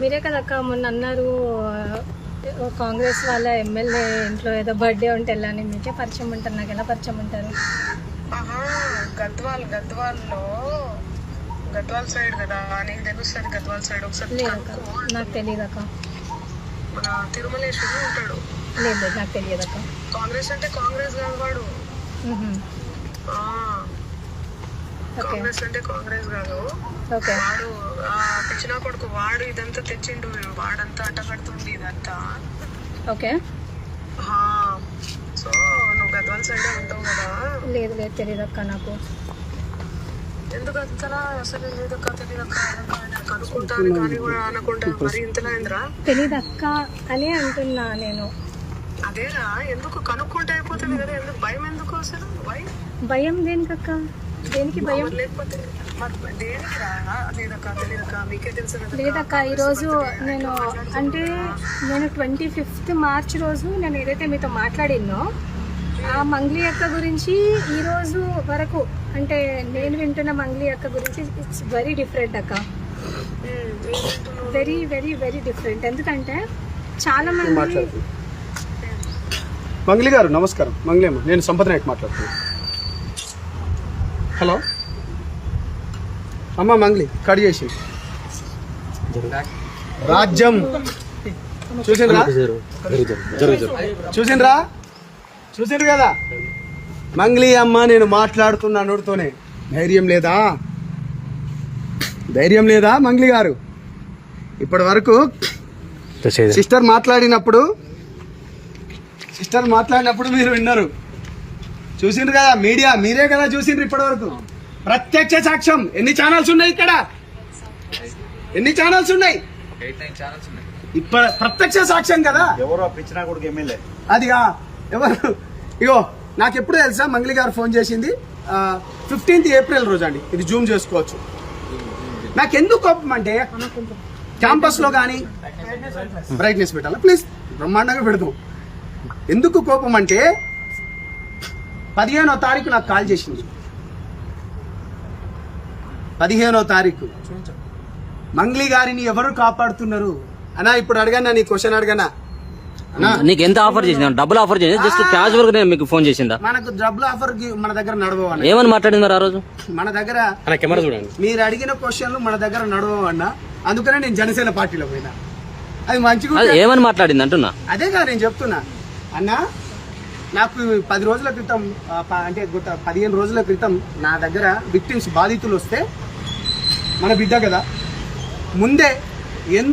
మీరే కదక్క మొన్న అన్నారు కాంగ్రెస్ వాళ్ళ ఎమ్మెల్యే ఇంట్లో ఏదో బర్త్డే ఉంటే వెళ్ళాని. మీకే పరిచయం ఉంటారు, నాకు ఎలా పరిచయం ఉంటారు? గద్వాల్ సైడ్ కదా, నీకు తెలుస్తుంది గద్వాల్ సైడ్. ఒకసారి లేదక్క, నాకు తెలియదు అక్క. మన తిరుమలేశ్వరుడు ఉంటాడు. లేదు, నాకు తెలియదు అక్క. కాంగ్రెస్ అంటే కాంగ్రెస్ కాదు వాడు. కాంగ్రెస్ అంటే కాంగ్రెస్ కాదు వాడు. పిచ్చినా కొడుకు వాడు. ఇదంతా తెచ్చిండు వాడంతా అడ్డకడుతుంది ఇదంతా. ఓకే, సో నువ్వు గద్వాల్ సైడ్ ఉంటావు కదా. లేదు లేదు, తెలియదు అక్క నాకు. ఎందుకు అంతలా అసలు లేదక్క, తెలియదక్క కనుక్కుంటాను కానీ కూడా అనకుండా మరి ఇంతలా ఏంద్రా? తెలియదు అక్క అని అంటున్నా నేను. అదేరా, ఎందుకు కనుక్కుంటే అయిపోతుంది కదా, ఎందుకు భయం? ఎందుకు అసలు భయం దేనికక్క? దేనికి భయం? లేకపోతే దేనికి రా? తెలియదక్క మీకే తెలుసు కదా. లేదక్క, ఈరోజు నేను 25th మార్చ్ రోజు నేను ఏదైతే మీతో మాట్లాడినో ఆ మంగ్లీ అక్క గురించి ఈ రోజు వరకు అంటే నేను వింటున్న మంగ్లీ అక్క గురించి ఇట్స్ వెరీ డిఫరెంట్ అక్క. Very very very different. ఎందుకంటే చాలా మంది. మంగ్లీ గారు నమస్కారం. మంగ్లీ అమ్మ, నేను సంపత్ నాయక్ మాట్లాడుతున్నాను. హలో అమ్మ, మంగ్లీ కట్ చేసి రాజ్యం చూసిండ్రు కదా మంగ్లీ అమ్మ. నేను మాట్లాడుతున్నా ధైర్యం లేదా మంగ్లీ గారు? ఇప్పటి వరకు సిస్టర్ మాట్లాడినప్పుడు మీరు విన్నారు, చూసిండ్రు కదా. మీడియా మీరే కదా చూసిండ్రు ఇప్పటి వరకు. ప్రత్యక్ష సాక్ష్యం. ఎన్ని ఛానల్స్ ఉన్నాయి ఇక్కడ? ఎన్ని ఛానల్స్ ఉన్నాయి? ఇప్పుడు ప్రత్యక్ష సాక్ష్యం కదా. ఎవరో పిచ్చినా కొడుకు ఎమ్మెల్యే అదిగా ఎవరు? ఇగో నాకు ఎప్పుడు తెలుసా మంగ్లీ గారు ఫోన్ చేసింది 15th ఏప్రిల్ రోజు అండి. ఇది జూమ్ చేసుకోవచ్చు. నాకు ఎందుకు కోపం అంటే క్యాంపస్ లో కానీ బ్రైట్నెస్ పెట్టాలా ప్లీజ్, బ్రహ్మాండంగా పెడతాం. ఎందుకు కోపం అంటే 15వ తారీఖు నాకు కాల్ చేసింది. 15వ తారీఖు మంగ్లీ గారిని ఎవరు కాపాడుతున్నారు అన్నా? ఇప్పుడు అడగన్నా, నీ క్వశ్చన్ అడగనా? నీకు ఎంత ఆఫర్ చేసింది? డబ్బులు ఆఫర్ చేసింది? జస్ట్ క్యాజువల్ గా మీకు ఫోన్ చేసిందా? మనకు డబ్బులు ఆఫర్ మన దగ్గర నడవన్నా. ఏమని మాట్లాడింది మరి ఆ రోజు? మన దగ్గర మీరు అడిగిన క్వశ్చన్లు మన దగ్గర నడవన్నా. అందుకనే నేను జనసేన పార్టీలో పోయినా. అది మంచిగా ఏమని మాట్లాడింది అంటున్నా. అదే కదా నేను చెప్తున్నా అన్నా. నాకు 10 రోజుల క్రితం అంటే 15 రోజుల క్రితం నా దగ్గర విక్టిమ్స్ బాధితులు వస్తే, మన బిడ్డ కదా, ముందే